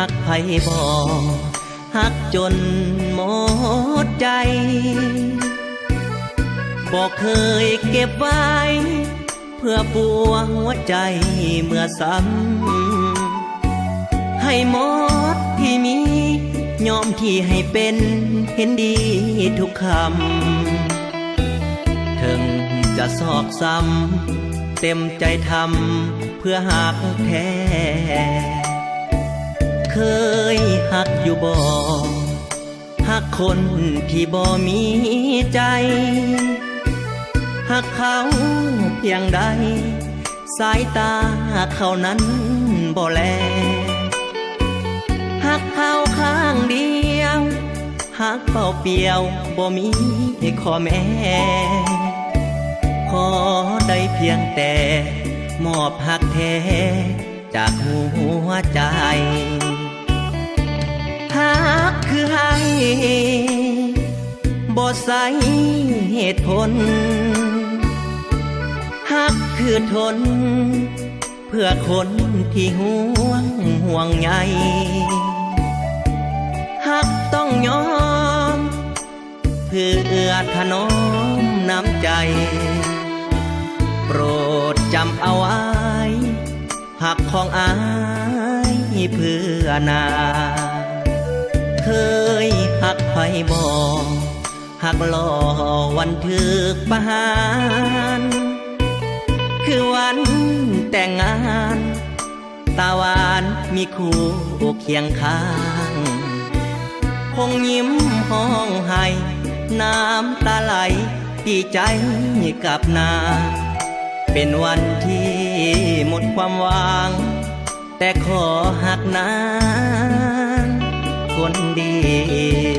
หักไผบ่หักจนหมดใจบอกเคยเก็บไว้เพื่อปวงหัวใจเมื่อซ้ำให้หมดที่มียอมที่ให้เป็นเห็นดีทุกคำถึงจะซอกซ้ำเต็มใจทำเพื่อหักแท้เคยหักอยู่บ่หักคนที่บ่มีใจหักเขาเพียงใดสายตาเขานั้นบ่แลหักเขาข้างเดียวหักเป่าเปียวบ่มีข้อแม้ขอได้เพียงแต่มอบหักแท้จากหัวใจหักคือให้บ่ใส่เหตุผลหักคือทนเพื่อคนที่ห่วงใยหักต้องยอมเพื่อถนอมน้ำใจโปรดจำเอาไว้หักของอายเพื่อนาเคยหักไผบ่หักหล่อวันถึกประหารคือวันแต่งงานตาหวานมีคู่เคียงข้างคงยิ้มห้องไห้น้ำตาไหลดีใจกับนาเป็นวันที่หมดความหวังแต่ขอหักนางคนเดียว